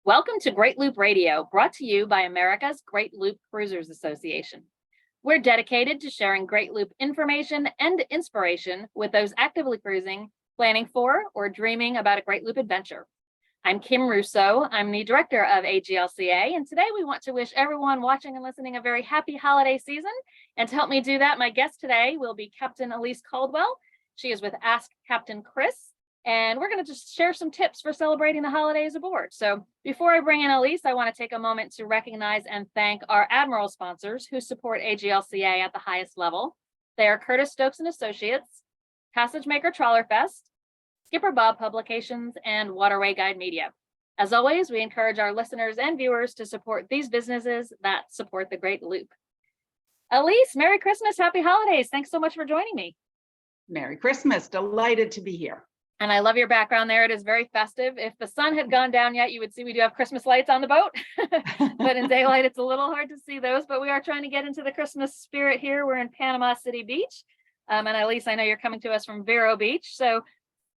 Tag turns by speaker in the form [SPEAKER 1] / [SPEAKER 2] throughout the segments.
[SPEAKER 1] Welcome to Great Loop Radio, brought to you by America's Great Loop Cruisers Association. We're dedicated to sharing Great Loop information and inspiration with those actively cruising, planning for, or dreaming about a Great Loop adventure. I'm Kim Russo. I'm the director of AGLCA, and today we want to wish everyone watching and listening a very happy holiday season. And to help me do that, my guest today will be Captain Alyse Caldwell. She is with Ask Captain Chris, and we're going to just share some tips for celebrating the holidays aboard. So before I bring in Alyse, I want to take a moment to recognize and thank our Admiral sponsors who support AGLCA at the highest level. They are Curtis Stokes and Associates, Passage Maker Trawler Fest, Skipper Bob Publications, and Waterway Guide Media. As always, we encourage our listeners and viewers to support these businesses that support the Great Loop. Alyse, Merry Christmas, Happy Holidays. Thanks so much for joining me.
[SPEAKER 2] Merry Christmas. Delighted to be here.
[SPEAKER 1] And I love your background there. It is very festive. If the sun had gone down yet, you would see we do have Christmas lights on the boat. But in daylight, it's a little hard to see those. But we are trying to get into the Christmas spirit here. We're in Panama City Beach. And Alyse, I know you're coming to us from Vero Beach. So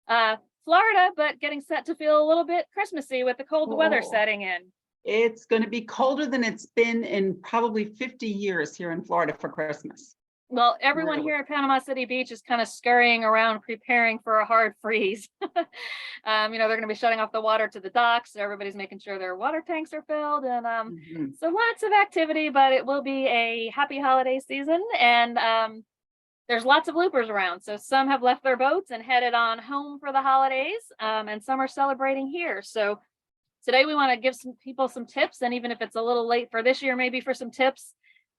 [SPEAKER 1] Florida, but getting set to feel a little bit Christmassy with the cold weather setting in.
[SPEAKER 2] It's going to be colder than it's been in probably 50 years here in Florida for Christmas.
[SPEAKER 1] Well, everyone here at Panama City Beach is kind of scurrying around preparing for a hard freeze. They're going to be shutting off the water to the docks. So everybody's making sure their water tanks are filled. And so lots of activity, but it will be a happy holiday season. And there's lots of loopers around. So some have left their boats and headed on home for the holidays, and some are celebrating here. So today we want to give some people some tips. And even if it's a little late for this year, maybe for some tips,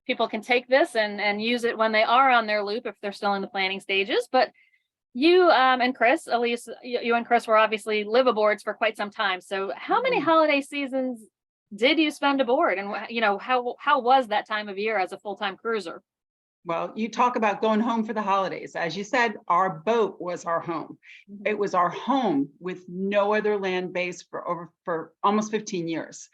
[SPEAKER 1] people can take this and use it when they are on their loop if they're still in the planning stages. But you and Chris, Alyse, you and Chris were obviously live aboards for quite some time. So how many holiday seasons did you spend aboard? And how was that time of year as a full-time cruiser?
[SPEAKER 2] Well, you talk about going home for the holidays. As you said, our boat was our home. It was our home with no other land base for almost 15 years.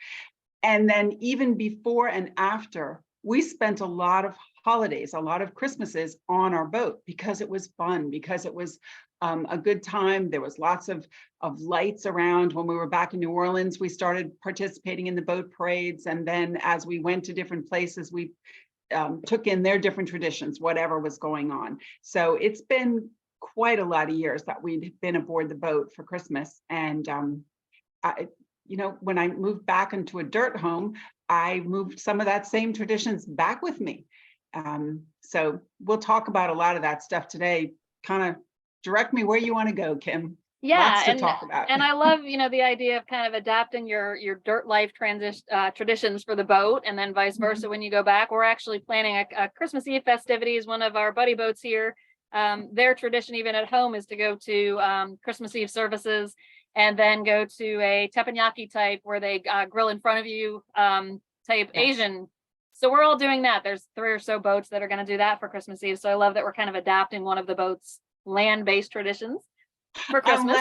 [SPEAKER 2] And then even before and after, we spent a lot of holidays, a lot of Christmases on our boat because it was fun, because it was a good time. There was lots of lights around. When we were back in New Orleans, we started participating in the boat parades. And then as we went to different places, we took in their different traditions, whatever was going on. So it's been quite a lot of years that we'd been aboard the boat for Christmas. And when I moved back into a dirt home, I moved some of that same traditions back with me. So we'll talk about a lot of that stuff today. Kind of direct me where you want to go, Kim.
[SPEAKER 1] Yeah,
[SPEAKER 2] lots to talk about.
[SPEAKER 1] And I love, the idea of kind of adapting your dirt life traditions for the boat, and then vice versa when you go back. We're actually planning a Christmas Eve festivities. One of our buddy boats here, their tradition even at home is to go to Christmas Eve services and then go to a teppanyaki type where they grill in front of you type Asian. So we're all doing that. There's 3 or so boats that are going to do that for Christmas Eve. So I love that we're kind of adapting one of the boat's land-based traditions for Christmas.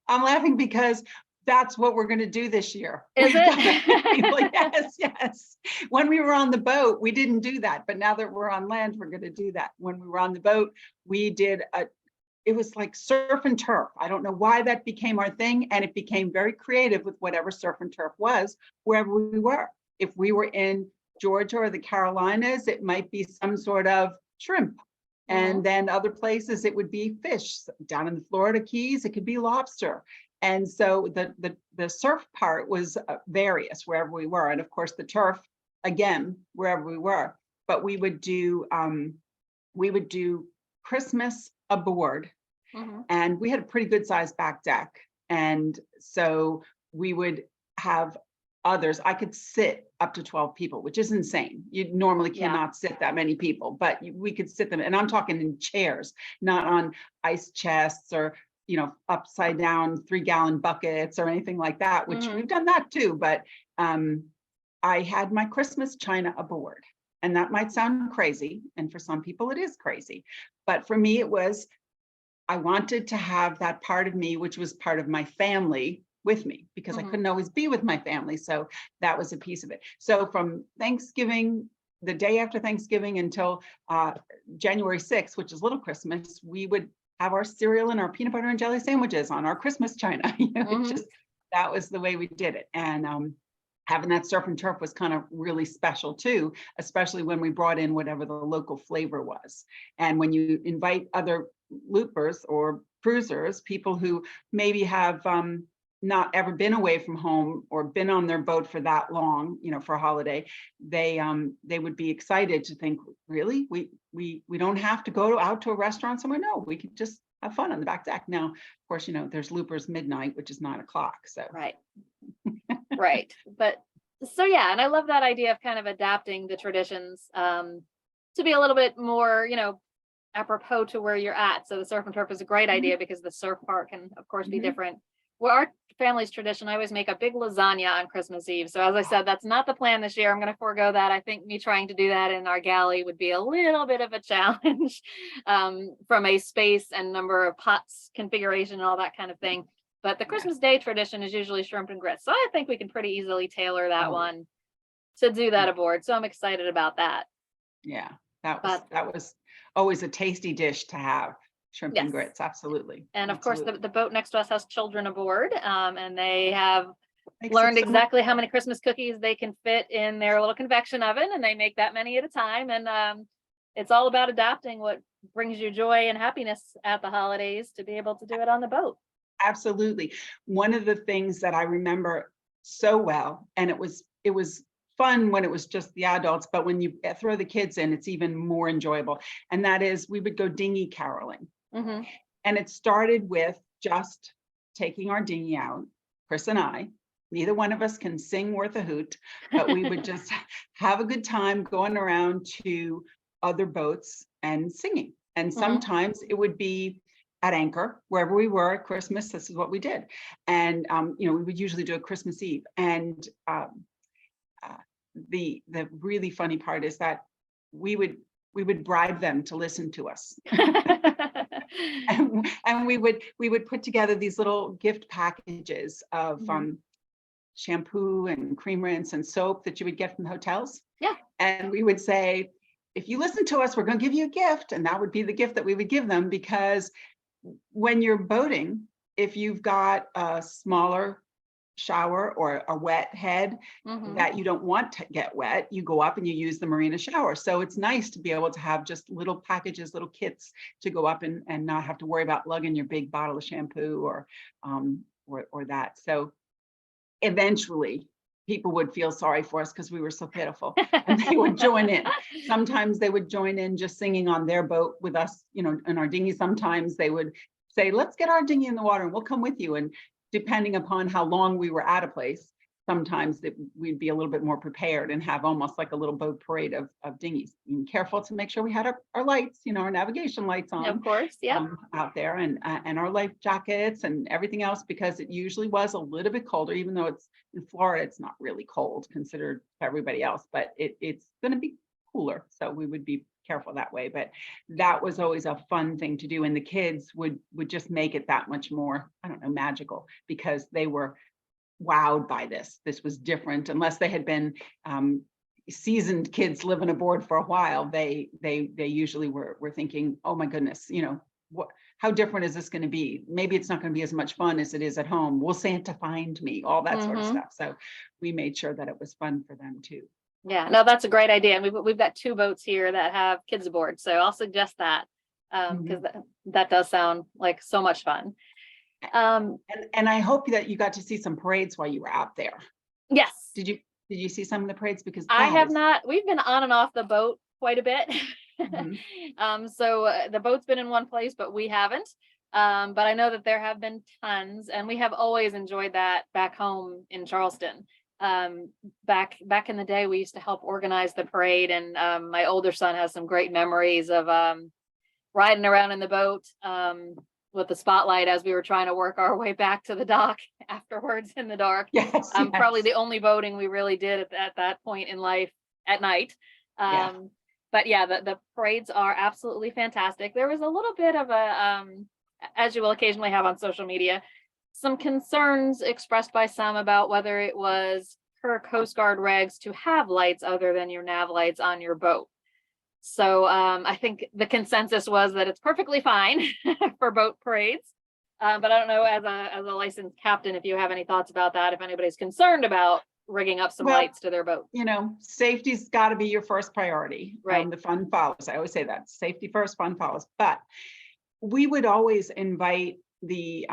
[SPEAKER 2] I'm laughing because that's what we're going to do this year.
[SPEAKER 1] Is it?
[SPEAKER 2] Yes. When we were on the boat, we didn't do that. But now that we're on land, we're going to do that. When we were on the boat, we did it was like surf and turf. I don't know why that became our thing. And it became very creative with whatever surf and turf was, wherever we were. If we were in Georgia or the Carolinas, it might be some sort of shrimp. And then other places, it would be fish. Down in the Florida Keys, it could be lobster. And so the surf part was various wherever we were. And of course, the turf, again, wherever we were. But we would do Christmas aboard. And we had a pretty good sized back deck. And so we would have others. I could sit up to 12 people, which is insane. You normally cannot sit that many people, but we could sit them. And I'm talking in chairs, not on ice chests or, upside down 3-gallon buckets or anything like that, which we've done that too. But I had my Christmas china aboard. And that might sound crazy. And for some people it is crazy. But for me, I wanted to have that part of me, which was part of my family, with me, because I couldn't always be with my family. So that was a piece of it. So from Thanksgiving, the day after Thanksgiving until January 6th, which is Little Christmas, we would have our cereal and our peanut butter and jelly sandwiches on our Christmas china. that was the way we did it. And having that surf and turf was kind of really special too, especially when we brought in whatever the local flavor was. And when you invite other loopers or cruisers, people who maybe have not ever been away from home or been on their boat for that long, for a holiday, they would be excited to think, really, we don't have to go out to a restaurant somewhere. No, we could just have fun on the back deck. Now, of course, there's loopers midnight, which is 9:00. So
[SPEAKER 1] Right. Right. But so yeah, and I love that idea of kind of adapting the traditions to be a little bit more, apropos to where you're at. So the surf and turf is a great idea because the surf park can, of course, be different. Well, our family's tradition, I always make a big lasagna on Christmas Eve. So as I said, that's not the plan this year. I'm going to forego that. I think me trying to do that in our galley would be a little bit of a challenge from a space and number of pots configuration and all that kind of thing. But the Christmas Day tradition is usually shrimp and grits. So I think we can pretty easily tailor that one to do that aboard. So I'm excited about that.
[SPEAKER 2] Yeah, that was always a tasty dish to have. Shrimp and grits, absolutely.
[SPEAKER 1] And of
[SPEAKER 2] absolutely.
[SPEAKER 1] course, the boat next to us has children aboard, and they have learned exactly how many Christmas cookies they can fit in their little convection oven, and they make that many at a time. And it's all about adapting what brings you joy and happiness at the holidays to be able to do it on the boat.
[SPEAKER 2] Absolutely. One of the things that I remember so well, and it was fun when it was just the adults, but when you throw the kids in, it's even more enjoyable. And that is, we would go dinghy caroling. And it started with just taking our dinghy out, Chris and I. Neither one of us can sing worth a hoot, but we would just have a good time going around to other boats and singing. And sometimes it would be at anchor, wherever we were at Christmas. This is what we did. And we would usually do a Christmas Eve. And the really funny part is that we would bribe them to listen to us. and we would put together these little gift packages of shampoo and cream rinse and soap that you would get from the hotels.
[SPEAKER 1] Yeah.
[SPEAKER 2] And we would say, if you listen to us, we're going to give you a gift. And that would be the gift that we would give them, because when you're boating, if you've got a smaller shower or a wet head that you don't want to get wet, you go up and you use the marina shower. So it's nice to be able to have just little packages, little kits to go up and not have to worry about lugging your big bottle of shampoo or that. So eventually people would feel sorry for us because we were so pitiful, and they would join in. Sometimes they would join in just singing on their boat with us, in our dinghy. Sometimes they would say, let's get our dinghy in the water and we'll come with you. And depending upon how long we were at a place, sometimes we'd be a little bit more prepared and have almost like a little boat parade of dinghies. Being careful to make sure we had our lights, our navigation lights on.
[SPEAKER 1] Of course, yeah.
[SPEAKER 2] Out there, and our life jackets and everything else, because it usually was a little bit colder, even though it's in Florida, it's not really cold considered to everybody else, but it's going to be cooler. So we would be careful that way. But that was always a fun thing to do. And the kids would just make it that much more, I don't know, magical, because they were wowed by this. This was different. Unless they had been seasoned kids living aboard for a while, they usually were thinking, oh my goodness, how different is this going to be? Maybe it's not going to be as much fun as it is at home. Will Santa find me? All that sort of stuff. So we made sure that it was fun for them too.
[SPEAKER 1] Yeah, no, that's a great idea. And we've got 2 boats here that have kids aboard. So I'll suggest that because that does sound like so much fun.
[SPEAKER 2] And I hope that you got to see some parades while you were out there.
[SPEAKER 1] Yes.
[SPEAKER 2] Did you see some of the parades? Because
[SPEAKER 1] I have not. We've been on and off the boat quite a bit. So the boat's been in one place, but we haven't. But I know that there have been tons, and we have always enjoyed that back home in Charleston. Back in the day, we used to help organize the parade, and my older son has some great memories of riding around in the boat with the spotlight as we were trying to work our way back to the dock afterwards in the dark.
[SPEAKER 2] Yes.
[SPEAKER 1] Probably the only boating we really did at that point in life at night. But yeah, the parades are absolutely fantastic. There was a little bit of a, as you will occasionally have on social media, some concerns expressed by some about whether it was per Coast Guard regs to have lights other than your nav lights on your boat. So I think the consensus was that it's perfectly fine for boat parades. But I don't know, as a licensed captain, if you have any thoughts about that, if anybody's concerned about rigging up some
[SPEAKER 2] Well,
[SPEAKER 1] lights to their boat.
[SPEAKER 2] Safety's got to be your first priority.
[SPEAKER 1] Right.
[SPEAKER 2] The fun follows. I always say that, safety first, fun follows. But we would always invite the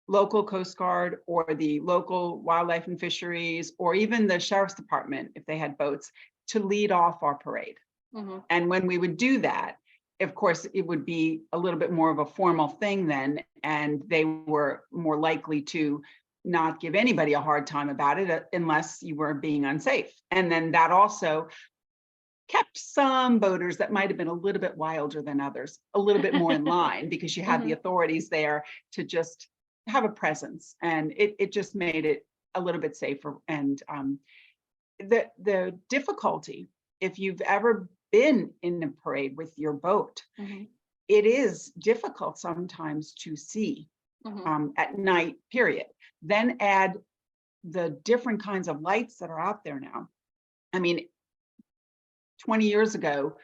[SPEAKER 2] local Coast Guard or the local wildlife and fisheries, or even the sheriff's department, if they had boats, to lead off our parade. And when we would do that, of course, it would be a little bit more of a formal thing then, and they were more likely to not give anybody a hard time about it unless you were being unsafe. And then that also kept some boaters that might have been a little bit wilder than others a little bit more in line, because you had the authorities there to just have a presence, and it just made it a little bit safer. And the difficulty, if you've ever been in a parade with your boat, it is difficult sometimes to see at night, period. Then add the different kinds of lights that are out there now. I mean, 20 years ago,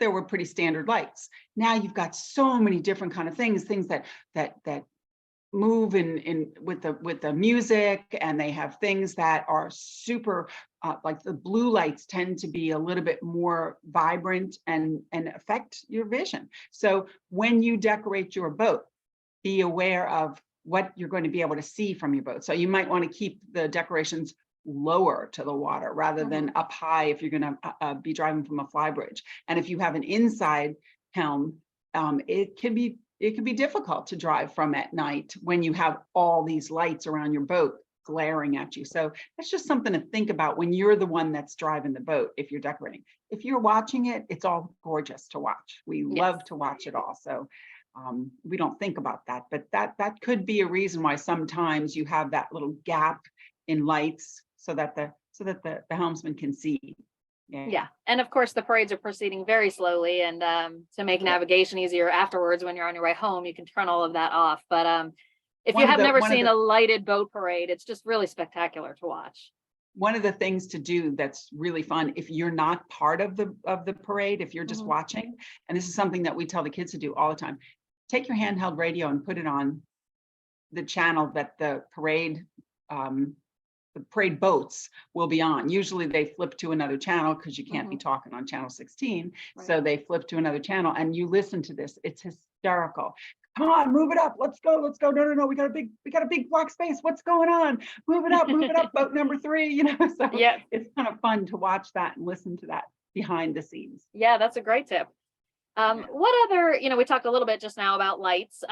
[SPEAKER 2] there were pretty standard lights. Now you've got so many different kind of things that move in with the music, and they have things that are super like the blue lights tend to be a little bit more vibrant and affect your vision. So when you decorate your boat, be aware of what you're going to be able to see from your boat. So you might want to keep the decorations lower to the water rather than up high if you're going to be driving from a fly bridge. And if you have an inside helm, it can be difficult to drive from at night when you have all these lights around your boat glaring at you. So that's just something to think about when you're the one that's driving the boat. If you're decorating, if you're watching it, it's all gorgeous to watch. We love to watch it all. So we don't think about that, but that could be a reason why sometimes you have that little gap in lights so that the helmsman can see.
[SPEAKER 1] Yeah. And of course, the parades are proceeding very slowly, and to make navigation easier afterwards when you're on your way home, you can turn all of that off. But if you have never seen a lighted boat parade, it's just really spectacular to watch.
[SPEAKER 2] One of the things to do that's really fun, if you're not part of the parade, if you're just watching, and this is something that we tell the kids to do all the time, take your handheld radio and put it on the channel that the parade boats will be on. Usually they flip to another channel because you can't be talking on channel 16. Right. So they flip to another channel, and you listen to this. It's hysterical. Come on, move it up. Let's go. No. We got a big black space. What's going on? Move it up. Boat number 3, So it's kind of fun to watch that and listen to that behind the scenes.
[SPEAKER 1] Yeah, that's a great tip. What other, we talked a little bit just now about lights.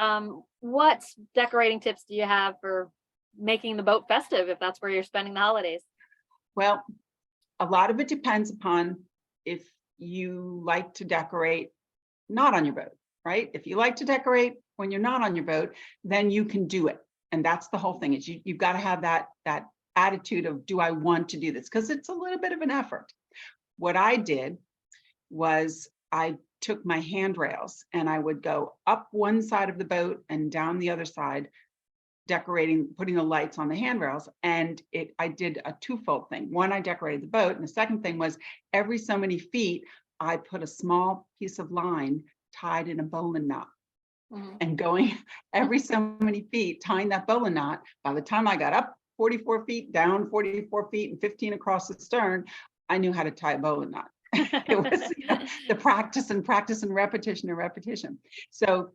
[SPEAKER 1] What decorating tips do you have for making the boat festive, if that's where you're spending the holidays?
[SPEAKER 2] Well, a lot of it depends upon if you like to decorate not on your boat, right? If you like to decorate when you're not on your boat, then you can do it. And that's the whole thing, is you've got to have that attitude of, do I want to do this? Because it's a little bit of an effort. What I did was I took my handrails and I would go up one side of the boat and down the other side, decorating, putting the lights on the handrails. And I did a twofold thing. One, I decorated the boat. And the second thing was, every so many feet, I put a small piece of line tied in a bowline knot. And going every so many feet, tying that bowline knot. By the time I got up 44 feet, down 44 feet, and 15 across the stern, I knew how to tie a bowline knot. It was the practice and repetition. So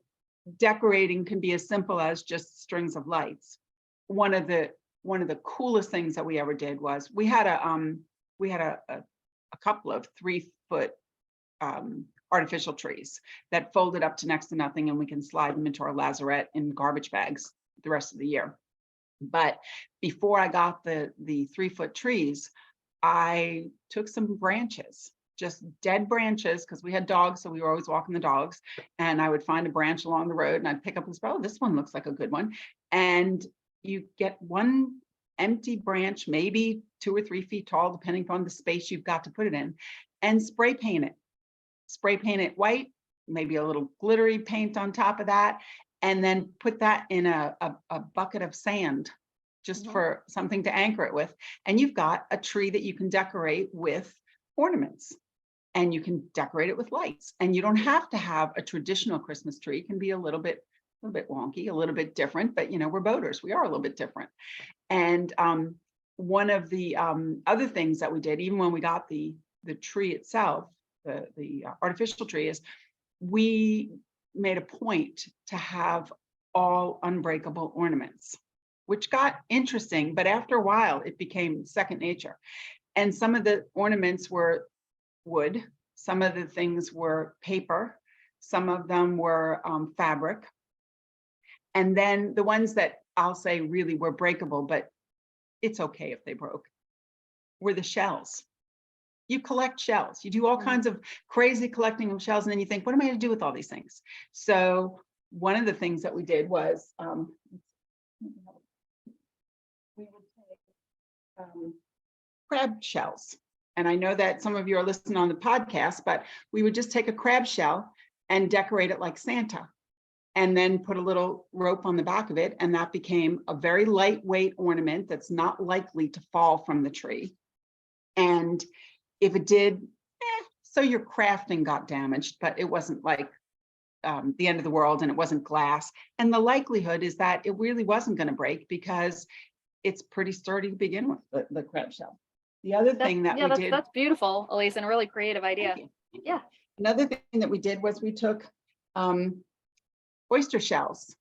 [SPEAKER 2] decorating can be as simple as just strings of lights. One of the coolest things that we ever did was we had a couple of 3-foot artificial trees that folded up to next to nothing, and we can slide them into our lazarette in garbage bags the rest of the year. But before I got the 3-foot trees, I took some branches, just dead branches, because we had dogs, so we were always walking the dogs. And I would find a branch along the road and I'd pick up this, oh, this one looks like a good one. And you get one empty branch, maybe 2 or 3 feet tall, depending on the space you've got to put it in, and spray paint it. Spray paint it white, maybe a little glittery paint on top of that, and then put that in a bucket of sand, just for something to anchor it with. And you've got a tree that you can decorate with ornaments, and you can decorate it with lights. And you don't have to have a traditional Christmas tree. It can be a little bit little bit wonky, a little bit different, but we're boaters. We are a little bit different. And one of the other things that we did, even when we got the tree itself, the artificial tree, is we made a point to have all unbreakable ornaments, which got interesting, but after a while it became second nature. And some of the ornaments were wood, some of the things were paper, some of them were fabric. And then the ones that I'll say really were breakable, but it's okay if they broke, were the shells. You collect shells, you do all kinds of crazy collecting of shells, and then you think, what am I going to do with all these things? So one of the things that we did was we would take crab shells. And I know that some of you are listening on the podcast, but we would just take a crab shell and decorate it like Santa, and then put a little rope on the back of it. And that became a very lightweight ornament that's not likely to fall from the tree. And if it did, so your crafting got damaged, but it wasn't like the end of the world, and it wasn't glass. And the likelihood is that it really wasn't going to break because it's pretty sturdy to begin with, the crab shell. The other thing that we did.
[SPEAKER 1] That's beautiful, Alyse, and a really creative idea. Yeah.
[SPEAKER 2] Another thing that we did was we took oyster shells,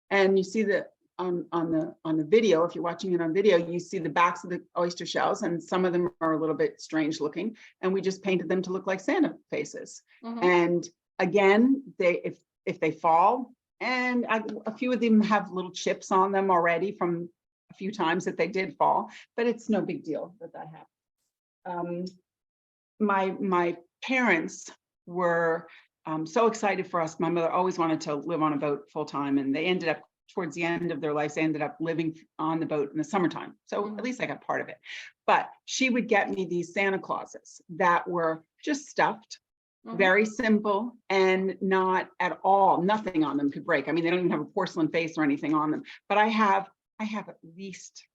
[SPEAKER 2] and you see that on the video, if you're watching it on video, you see the backs of the oyster shells, and some of them are a little bit strange looking, and we just painted them to look like Santa faces. And again, if they fall, and a few of them have little chips on them already from a few times that they did fall, but it's no big deal that happened. My parents were so excited for us. My mother always wanted to live on a boat full time, and they ended up, towards the end of their lives, they ended up living on the boat in the summertime. So at least I got part of it. But she would get me these Santa Clauses that were just stuffed, very simple, and not at all, nothing on them could break. I mean, they don't even have a porcelain face or anything on them. But I have at least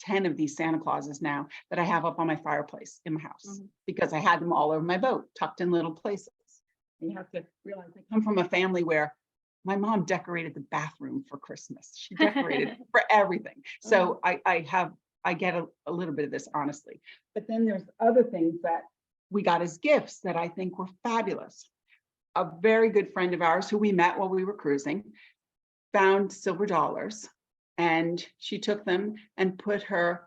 [SPEAKER 2] 10 of these Santa Clauses now that I have up on my fireplace in my house, because I had them all over my boat, tucked in little places. And you have to realize I come from a family where my mom decorated the bathroom for Christmas. She decorated for everything. So I get a little bit of this, honestly. But then there's other things that we got as gifts that I think were fabulous. A very good friend of ours who we met while we were cruising found silver dollars, and she took them and put her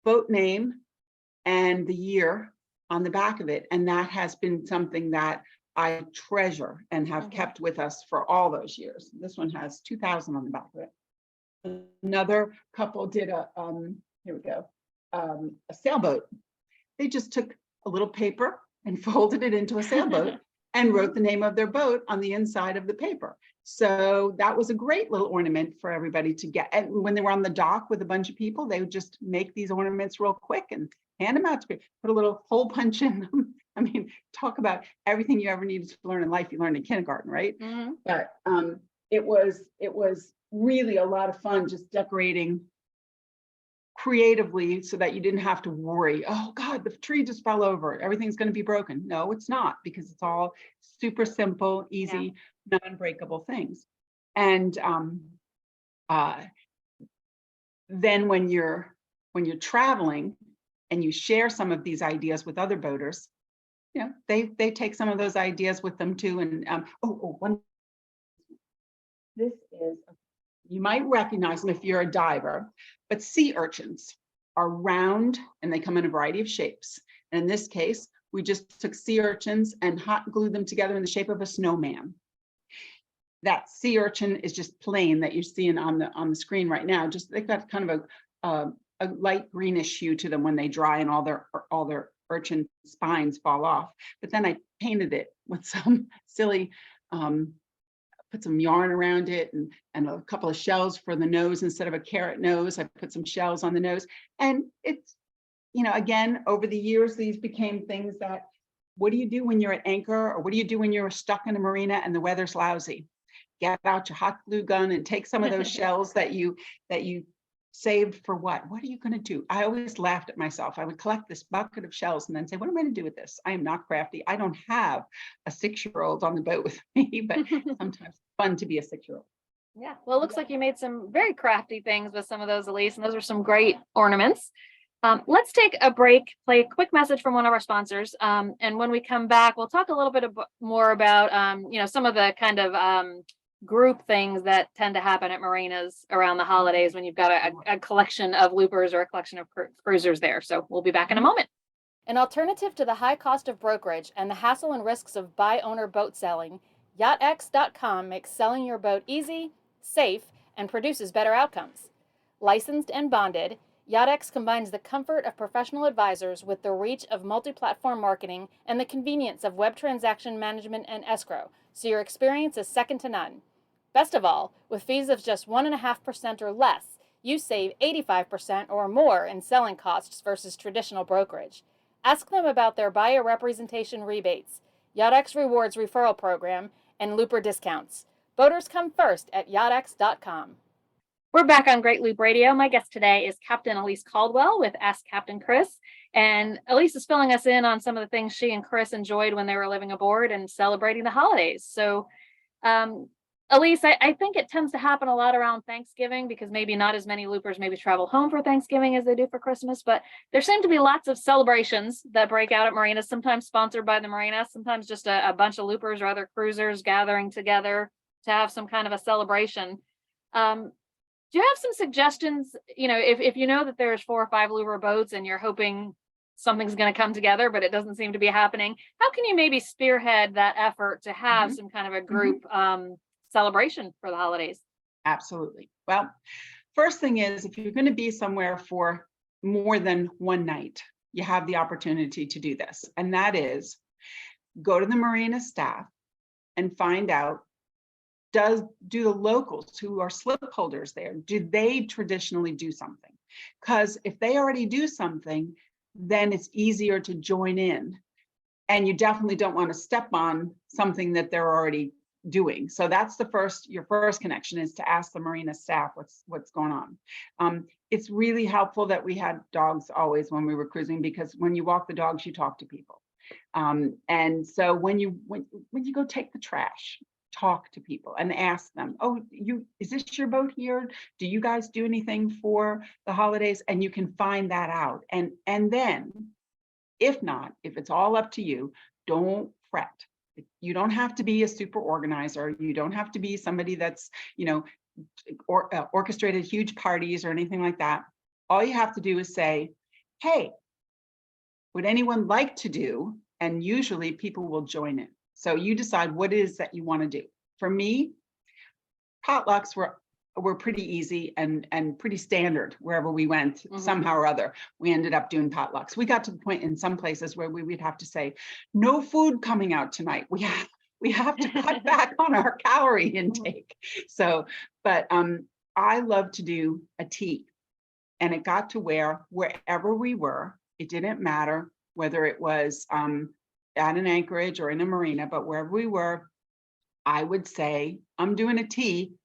[SPEAKER 2] boat name and the year on the back of it. And that has been something that I treasure and have kept with us for all those years. This one has 2000 on the back of it. Another couple did a sailboat. They just took a little paper and folded it into a sailboat and wrote the name of their boat on the inside of the paper. So that was a great little ornament for everybody to get. And when they were on the dock with a bunch of people, they would just make these ornaments real quick and hand them out to people, put a little hole punch in them. I mean, talk about everything you ever needed to learn in life, you learned in kindergarten, right? But it was really a lot of fun just decorating creatively so that you didn't have to worry, oh God, the tree just fell over, everything's going to be broken. No, it's not, because it's all super simple, easy, non-breakable things. And then when you're traveling and you share some of these ideas with other boaters, they take some of those ideas with them too. And this is, you might recognize them if you're a diver, but sea urchins are round and they come in a variety of shapes. And in this case, we just took sea urchins and hot glued them together in the shape of a snowman. That sea urchin is just plain that you're seeing on the screen right now. Just they've got kind of a light greenish hue to them when they dry, and all their urchin spines fall off. But then I painted it with some silly put some yarn around it and a couple of shells for the nose. Instead of a carrot nose, I put some shells on the nose. And it's, again, over the years, these became things that, what do you do when you're at anchor, or what do you do when you're stuck in a marina and the weather's lousy? Get out your hot glue gun and take some of those shells that you saved for what? What are you going to do? I always laughed at myself. I would collect this bucket of shells and then say, what am I going to do with this? I am not crafty. I don't have a 6-year-old on the boat with me, but sometimes it's fun to be a 6-year-old.
[SPEAKER 1] Yeah, well, it looks like you made some very crafty things with some of those, Alyse, and those are some great ornaments. Let's take a break, play a quick message from one of our sponsors, and when we come back, we'll talk a little bit more about, some of the kind of group things that tend to happen at marinas around the holidays when you've got a collection of loopers or a collection of cruisers there. So we'll be back in a moment. An alternative to the high cost of brokerage and the hassle and risks of buy-owner boat selling, YachtX.com makes selling your boat easy, safe, and produces better outcomes. Licensed and bonded, YachtX combines the comfort of professional advisors with the reach of multi-platform marketing and the convenience of web transaction management and escrow, so your experience is second to none. Best of all, with fees of just 1.5% or less, you save 85% or more in selling costs versus traditional brokerage. Ask them about their buyer representation rebates, YachtX Rewards referral program, and looper discounts. Boaters come first at YachtX.com. We're back on Great Loop Radio. My guest today is Captain Alyse Caldwell with Ask Captain Chris. And Alyse is filling us in on some of the things she and Chris enjoyed when they were living aboard and celebrating the holidays. So, Alyse, I think it tends to happen a lot around Thanksgiving because maybe not as many loopers maybe travel home for Thanksgiving as they do for Christmas, but there seem to be lots of celebrations that break out at marinas, sometimes sponsored by the marina, sometimes just a bunch of loopers or other cruisers gathering together to have some kind of a celebration. Do you have some suggestions, if you know that there's 4 or 5 looper boats and you're hoping something's going to come together, but it doesn't seem to be happening, how can you maybe spearhead that effort to have some kind of a group celebration for the holidays?
[SPEAKER 2] Absolutely. Well, first thing is, if you're going to be somewhere for more than one night, you have the opportunity to do this. And that is go to the marina staff and find out, do the locals who are slip holders there, do they traditionally do something? Because if they already do something, then it's easier to join in. And you definitely don't want to step on something that they're already doing. So that's your first connection, is to ask the marina staff what's going on. It's really helpful that we had dogs always when we were cruising, because when you walk the dogs, you talk to people. And so when you go take the trash, talk to people and ask them, oh, is this your boat here? Do you guys do anything for the holidays? And you can find that out. And then if not, if it's all up to you, don't fret. You don't have to be a super organizer. You don't have to be somebody that's, orchestrated huge parties or anything like that. All you have to do is say, hey, would anyone like to do? And usually people will join in. So you decide what it is that you want to do. For me, potlucks were pretty easy and pretty standard wherever we went. Somehow or other, we ended up doing potlucks. We got to the point in some places where we'd have to say, no food coming out tonight. We have to cut back on our calorie intake. So, but I love to do a tea. And it got to wherever we were, it didn't matter whether it was at an anchorage or in a marina, but wherever we were, I would say, I'm doing a tea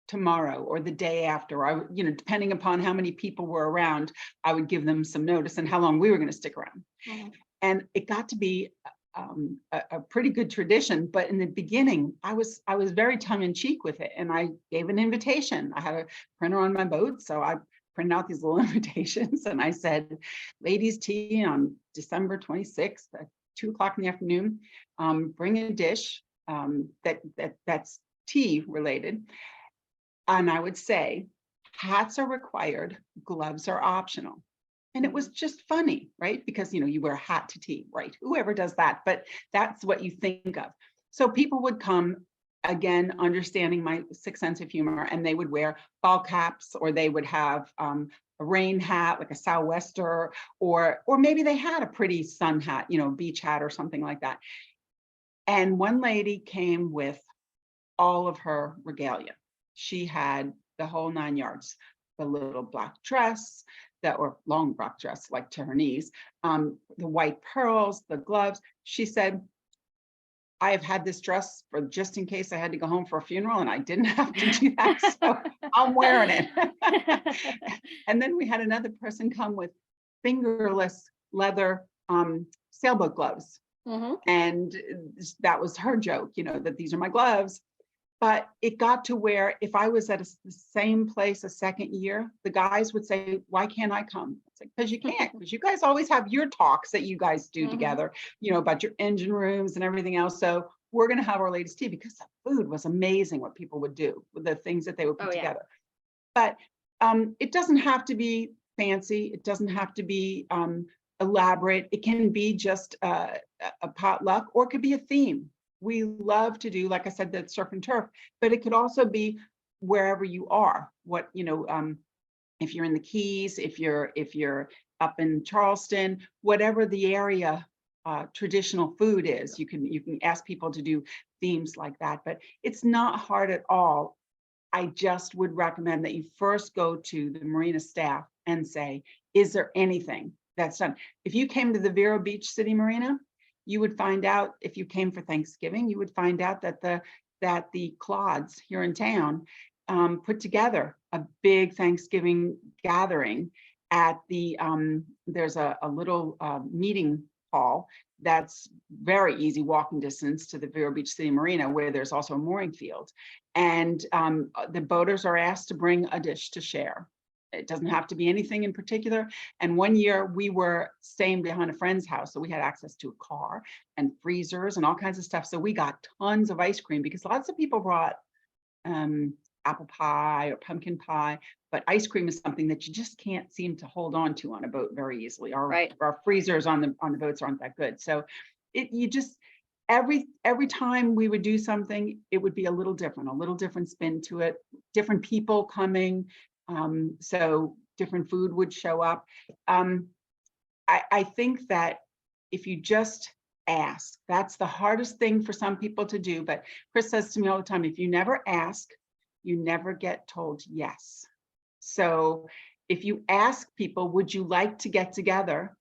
[SPEAKER 2] tomorrow or the day after. Depending upon how many people were around, I would give them some notice and how long we were going to stick around. And it got to be a pretty good tradition. But in the beginning, I was very tongue-in-cheek with it, and I gave an invitation. I had a printer on my boat, so I printed out these little invitations, and I said, ladies' tea on December 26th at 2:00 in the afternoon. Bring a dish that's tea related. And I would say, hats are required, gloves are optional. And it was just funny, right? Because, you wear a hat to tea, right? Whoever does that, but that's what you think of. So people would come, again, understanding my sick sense of humor, and they would wear ball caps, or they would have a rain hat, like a sou'wester, or maybe they had a pretty sun hat, beach hat or something like that. And one lady came with all of her regalia. She had the whole 9 yards, the little black dress, or long black dress, like to her knees, the white pearls, the gloves. She said, I have had this dress for just in case I had to go home for a funeral, and I didn't have to do that, so I'm wearing it. And then we had another person come with fingerless leather sailboat gloves. And that was her joke, that these are my gloves. But it got to where if I was at the same place a second year, the guys would say, why can't I come? It's like, because you can't, because you guys always have your talks that you guys do together, about your engine rooms and everything else. So we're going to have our latest tea, because the food was amazing, what people would do with the things that they would put together. But it doesn't have to be fancy. It doesn't have to be elaborate. It can be just a potluck, or it could be a theme. We love to do, like I said, that surf and turf, but it could also be wherever you are. What, if you're in the Keys, if you're up in Charleston, whatever the area traditional food is, you can ask people to do themes like that. But it's not hard at all. I just would recommend that you first go to the marina staff and say, is there anything that's done? If you came to the Vero Beach City Marina, you would find out, if you came for Thanksgiving, you would find out that the Clods here in town put together a big Thanksgiving gathering at the, there's a little meeting hall that's very easy walking distance to the Vero Beach City Marina, where there's also a mooring field. And the boaters are asked to bring a dish to share. It doesn't have to be anything in particular. And one year we were staying behind a friend's house, so we had access to a car and freezers and all kinds of stuff. So we got tons of ice cream, because lots of people brought apple pie or pumpkin pie, but ice cream is something that you just can't seem to hold on to on a boat very easily. Our freezers on the boats aren't that good. So every time we would do something, it would be a little different spin to it, different people coming. So different food would show up. I think that if you just ask, that's the hardest thing for some people to do. But Chris says to me all the time, if you never ask, you never get told yes. So if you ask people, would you like to get together?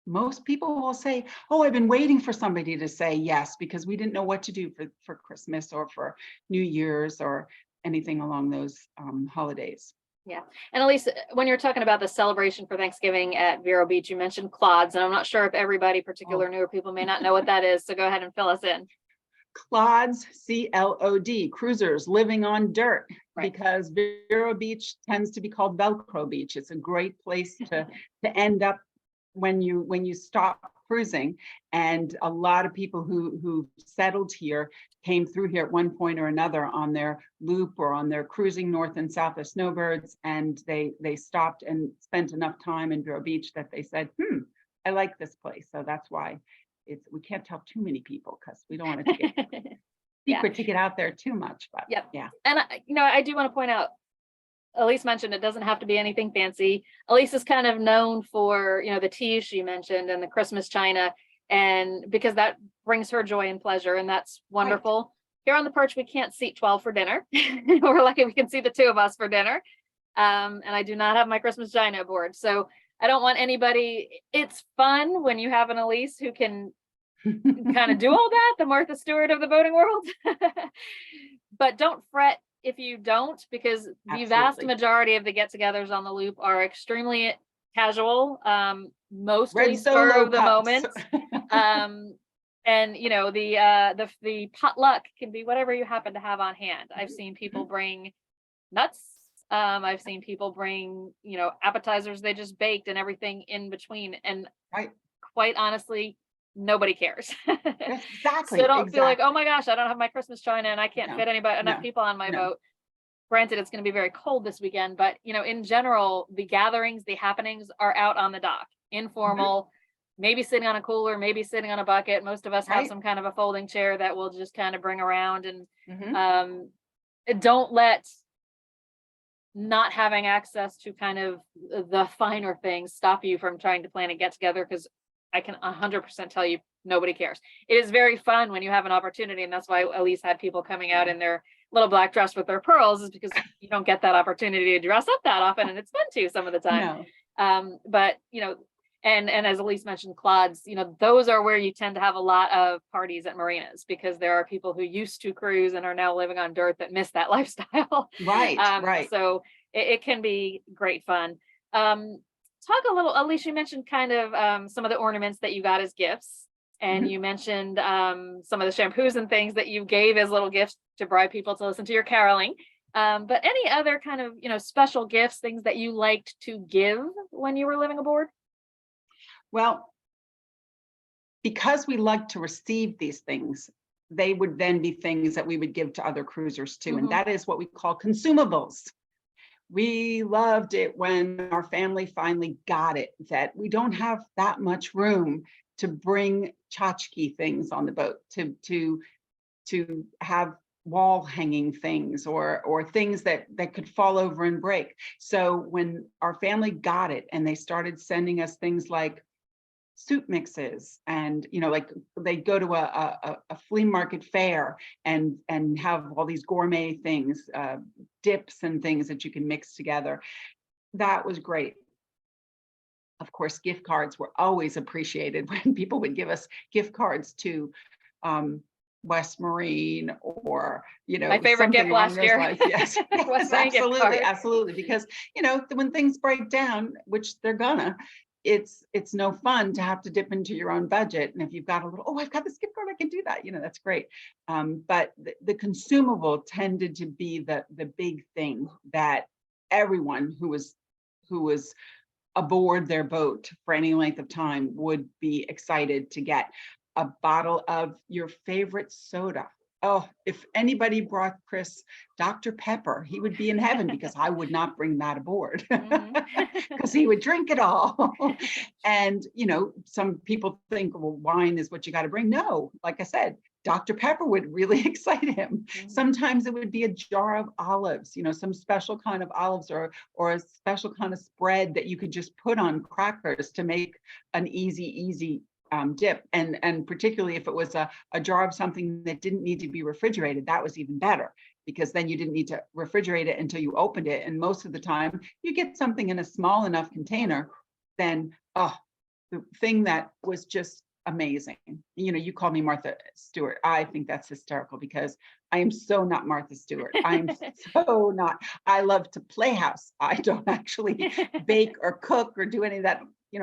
[SPEAKER 2] Most people will say, oh, I've been waiting for somebody to say yes, because we didn't know what to do for Christmas or for New Year's or anything along those holidays.
[SPEAKER 1] Yeah. And Alyse, when you're talking about the celebration for Thanksgiving at Vero Beach, you mentioned Clods, and I'm not sure if everybody, particular newer people, may not know what that is. So go ahead and fill us in.
[SPEAKER 2] Clods, CLOD, cruisers living on dirt, because Vero Beach tends to be called Velcro Beach. It's a great place to end up when you stop cruising. And a lot of people who settled here came through here at one point or another on their loop or on their cruising north and south of snowbirds, and they stopped and spent enough time in Vero Beach that they said, I like this place. So that's why we can't tell too many people, because we don't want it to get secret to get out there too much. But yeah.
[SPEAKER 1] And I do want to point out, Alyse mentioned it doesn't have to be anything fancy. Alyse is kind of known for, the teas she mentioned and the Christmas china, and because that brings her joy and pleasure, and that's wonderful. Right. Here on the Perch, we can't seat 12 for dinner. We're lucky we can see the two of us for dinner. And I do not have my Christmas china aboard. So I don't want anybody, it's fun when you have an Alyse who can kind of do all that, the Martha Stewart of the boating world. But don't fret if you don't, because the vast majority of the get-togethers on the loop are extremely casual, mostly spur of the moment. And the potluck can be whatever you happen to have on hand. I've seen people bring nuts. I've seen people bring, appetizers they just baked and everything in between. And quite honestly, nobody cares.
[SPEAKER 2] Exactly.
[SPEAKER 1] So don't feel like, oh my gosh, I don't have my Christmas china and I can't fit enough people on my boat. Granted, it's going to be very cold this weekend, but in general, the gatherings, the happenings are out on the dock, informal, maybe sitting on a cooler, maybe sitting on a bucket. Most of us have some kind of a folding chair that we'll just kind of bring around, and don't let not having access to kind of the finer things stop you from trying to plan a get together, because I can 100% tell you nobody cares. It is very fun when you have an opportunity, and that's why Alyse had people coming out in their little black dress with their pearls, is because you don't get that opportunity to dress up that often, and it's fun too some of the time. But and as Alyse mentioned, Clods, those are where you tend to have a lot of parties at marinas, because there are people who used to cruise and are now living on dirt that miss that lifestyle. Right. So it can be great fun. Talk a little, Alyse, you mentioned kind of some of the ornaments that you got as gifts. And
[SPEAKER 2] Mhm.
[SPEAKER 1] you mentioned some of the shampoos and things that you gave as little gifts to bribe people to listen to your caroling. But any other kind of, special gifts, things that you liked to give when you were living aboard?
[SPEAKER 2] Well, because we like to receive these things, they would then be things that we would give to other cruisers too. And
[SPEAKER 1] Mhm.
[SPEAKER 2] that is what we call consumables. We loved it when our family finally got it, that we don't have that much room to bring tchotchke things on the boat, to have wall hanging things or things that could fall over and break. So when our family got it and they started sending us things like soup mixes, and like they go to a flea market fair and have all these gourmet things, dips and things that you can mix together. That was great. Of course, gift cards were always appreciated when people would give us gift cards to West Marine, or
[SPEAKER 1] My favorite
[SPEAKER 2] something
[SPEAKER 1] gift
[SPEAKER 2] along
[SPEAKER 1] last
[SPEAKER 2] those
[SPEAKER 1] year.
[SPEAKER 2] lines. Yes,
[SPEAKER 1] West
[SPEAKER 2] yes,
[SPEAKER 1] Marine gift
[SPEAKER 2] absolutely,
[SPEAKER 1] card.
[SPEAKER 2] absolutely. Because when things break down, which they're gonna, it's no fun to have to dip into your own budget. And if you've got a little, oh, I've got this gift card, I can do that. That's great. But the consumable tended to be the big thing that everyone who was aboard their boat for any length of time would be excited to get. A bottle of your favorite soda. Oh, if anybody brought Chris Dr. Pepper, he would be in heaven, because I would not bring that aboard,
[SPEAKER 1] Mhm.
[SPEAKER 2] because he would drink it all. And some people think, well, wine is what you got to bring. No, like I said, Dr. Pepper would really excite him.
[SPEAKER 1] Mhm.
[SPEAKER 2] Sometimes it would be a jar of olives, some special kind of olives, or a special kind of spread that you could just put on crackers to make an easy dip. And particularly if it was a jar of something that didn't need to be refrigerated, that was even better, because then you didn't need to refrigerate it until you opened it. And most of the time you get something in a small enough container, then the thing that was just amazing. You call me Martha Stewart. I think that's hysterical, because I am so not Martha Stewart. I'm so not. I love to play house. I don't actually bake or cook or do any of that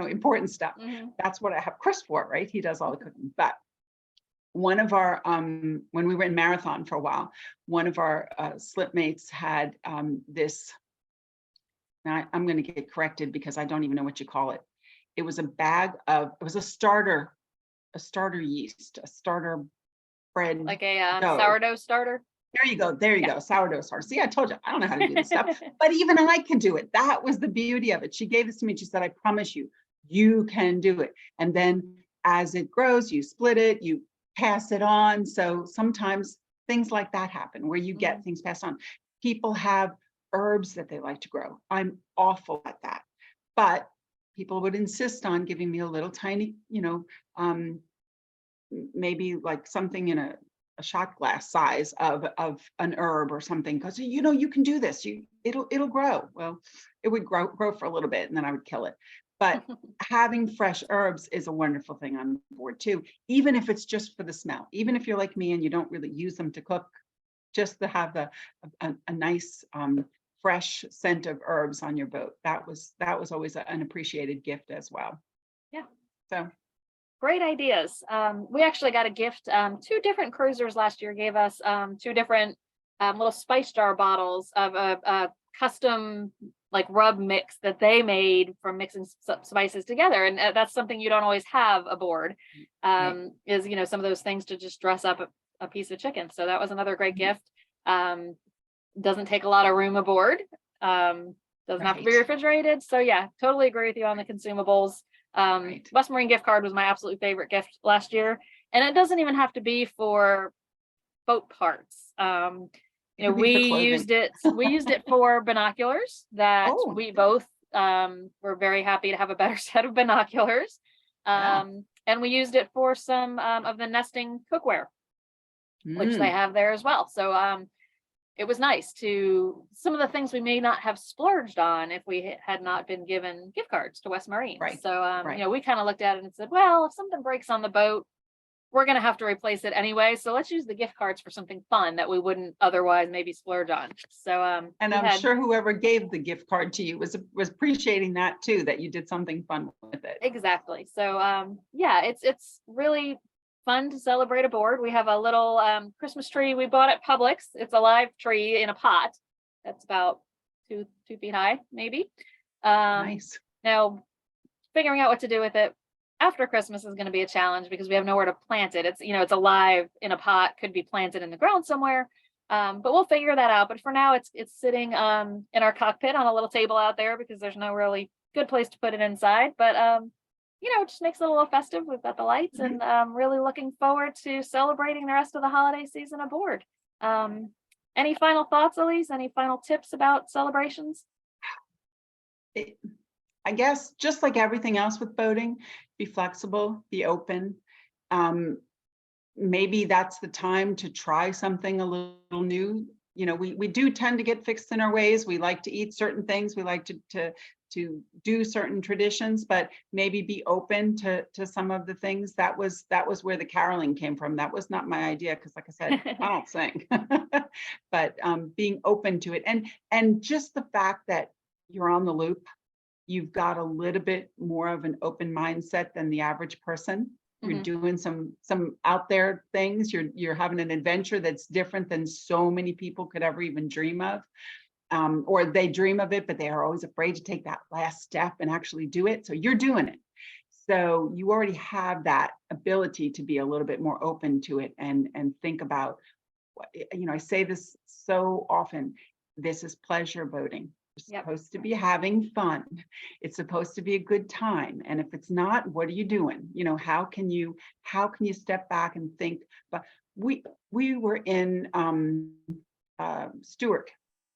[SPEAKER 2] important stuff.
[SPEAKER 1] Mhm.
[SPEAKER 2] That's what I have Chris for, right? He does all the cooking. But one of our when we were in Marathon for a while, one of our slipmates had this. Now I'm going to get corrected because I don't even know what you call it. It was a starter yeast, a starter bread
[SPEAKER 1] Like a
[SPEAKER 2] dough.
[SPEAKER 1] sourdough starter.
[SPEAKER 2] There you go. There you
[SPEAKER 1] Yeah.
[SPEAKER 2] go. Sourdough starter. See, I told you, I don't know how to do this stuff, but even I can do it. That was the beauty of it. She gave this to me. She said, I promise you, you can do it. And then as it grows, you split it, you pass it on. So sometimes things like that happen where you get things passed on. People have herbs that they like to grow. I'm awful at that. But people would insist on giving me a little tiny, maybe like something in a shot glass size of an herb or something, because you can do this, it'll grow. Well, it would grow for a little bit, and then I would kill it. But having fresh herbs is a wonderful thing on board too, even if it's just for the smell. Even if you're like me and you don't really use them to cook, just to have a nice fresh scent of herbs on your boat, that was always an appreciated gift as well.
[SPEAKER 1] Yeah.
[SPEAKER 2] So
[SPEAKER 1] Great ideas. We actually got a gift. Two different cruisers last year gave us two different little spice jar bottles of a custom like rub mix that they made from mixing spices together, and that's something you don't always have aboard. Is some of those things to just dress up a piece of chicken. So that was another great gift. Doesn't take a lot of room aboard. Doesn't have to be refrigerated. So yeah, totally agree with you on the consumables. West Marine gift card was my absolute favorite gift last year, and it doesn't even have to be for boat parts. We used it for binoculars that we both were very happy to have a better set of binoculars. And we used it for some of the nesting cookware, which they have there as well. So it was nice to some of the things we may not have splurged on if we had not been given gift cards to West Marine.
[SPEAKER 2] Right.
[SPEAKER 1] So, we kind of looked at it and said, well, if something breaks on the boat, we're going to have to replace it anyway. So let's use the gift cards for something fun that we wouldn't otherwise maybe splurge on. So,
[SPEAKER 2] and I'm sure whoever gave the gift card to you was appreciating that too, that you did something fun with it.
[SPEAKER 1] Exactly. So, yeah, it's really fun to celebrate aboard. We have a little Christmas tree we bought at Publix. It's a live tree in a pot that's about 2 feet high, maybe.
[SPEAKER 2] Nice.
[SPEAKER 1] Now, figuring out what to do with it after Christmas is going to be a challenge because we have nowhere to plant it. It's, it's alive in a pot, could be planted in the ground somewhere. But we'll figure that out. But for now, it's sitting in our cockpit on a little table out there because there's no really good place to put it inside. But it just makes it a little festive. We've got the lights and really looking forward to celebrating the rest of the holiday season aboard. Any final thoughts, Alyse? Any final tips about celebrations?
[SPEAKER 2] I guess just like everything else with boating, be flexible, be open. Maybe that's the time to try something a little new. We do tend to get fixed in our ways. We like to eat certain things. We like to do certain traditions, but maybe be open to some of the things. That was where the caroling came from. That was not my idea because, like I said, I don't sing. But being open to it, and just the fact that you're on the loop, you've got a little bit more of an open mindset than the average person. You're doing some out there things. You're having an adventure that's different than so many people could ever even dream of. Or they dream of it, but they are always afraid to take that last step and actually do it. So you're doing it. So you already have that ability to be a little bit more open to it and think about, I say this so often, this is pleasure boating. You're supposed to be having fun. It's supposed to be a good time. And if it's not, what are you doing? How can you step back and think? But we were in Stewart,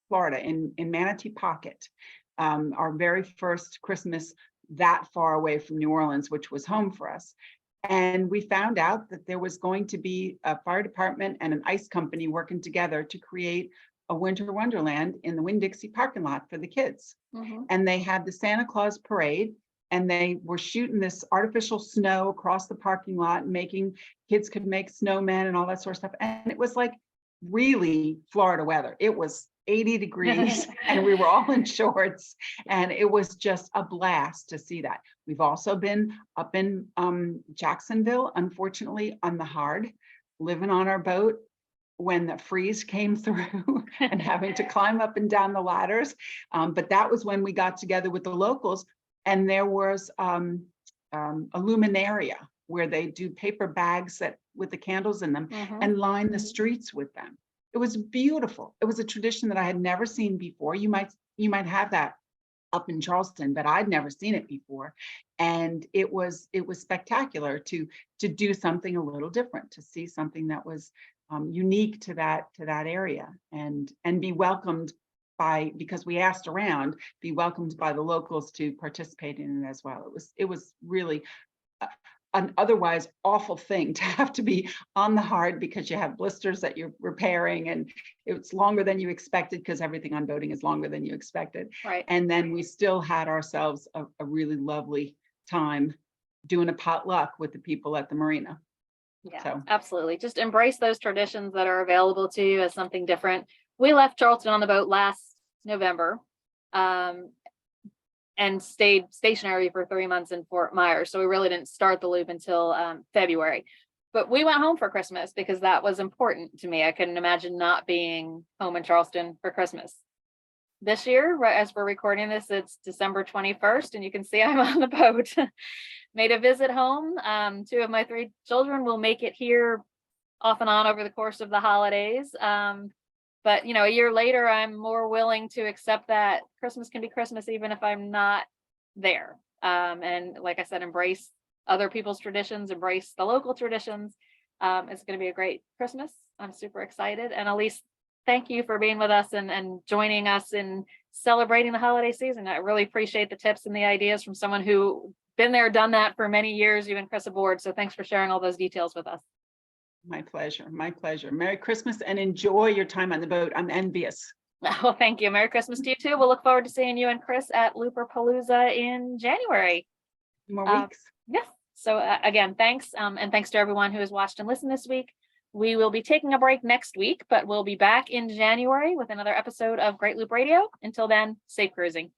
[SPEAKER 2] Florida, in Manatee Pocket, our very first Christmas that far away from New Orleans, which was home for us. And we found out that there was going to be a fire department and an ice company working together to create a winter wonderland in the Winn-Dixie parking lot for the kids. And they had the Santa Claus parade, and they were shooting this artificial snow across the parking lot and kids could make snowmen and all that sort of stuff. And it was like really Florida weather. It was 80 degrees and we were all in shorts, and it was just a blast to see that. We've also been up in Jacksonville, unfortunately, on the hard, living on our boat when the freeze came through and having to climb up and down the ladders. But that was when we got together with the locals, and there was a luminaria where they do paper bags with the candles in them and line the streets with them. It was beautiful. It was a tradition that I had never seen before. You might have that up in Charleston, but I'd never seen it before. And it was spectacular to do something a little different, to see something that was unique to that area, and be welcomed because we asked around, be welcomed by the locals to participate in it as well. It was really an otherwise awful thing to have to be on the hard because you have blisters that you're repairing, and it's longer than you expected because everything on boating is longer than you expected.
[SPEAKER 1] Right.
[SPEAKER 2] And then we still had ourselves a really lovely time doing a potluck with the people at the marina.
[SPEAKER 1] Yeah,
[SPEAKER 2] so
[SPEAKER 1] absolutely. Just embrace those traditions that are available to you as something different. We left Charleston on the boat last November and stayed stationary for 3 months in Fort Myers. So we really didn't start the loop until February. But we went home for Christmas because that was important to me. I couldn't imagine not being home in Charleston for Christmas. This year, as we're recording this, it's December 21st, and you can see I'm on the boat. Made a visit home. 2 of my 3 children will make it here off and on over the course of the holidays. But a year later, I'm more willing to accept that Christmas can be Christmas even if I'm not there. And like I said, embrace other people's traditions, embrace the local traditions. It's going to be a great Christmas. I'm super excited. And Alyse, thank you for being with us and joining us in celebrating the holiday season. I really appreciate the tips and the ideas from someone who been there, done that for many years, you and Chris aboard. So thanks for sharing all those details with us. My pleasure. My pleasure. Merry Christmas and enjoy your time on the boat. I'm envious. Well, thank you. Merry Christmas to you too. We'll look forward to seeing you and Chris at Looperpalooza in January. More weeks. Yes. So again, thanks. And thanks to everyone who has watched and listened this week. We will be taking a break next week, but we'll be back in January with another episode of Great Loop Radio. Until then, safe cruising.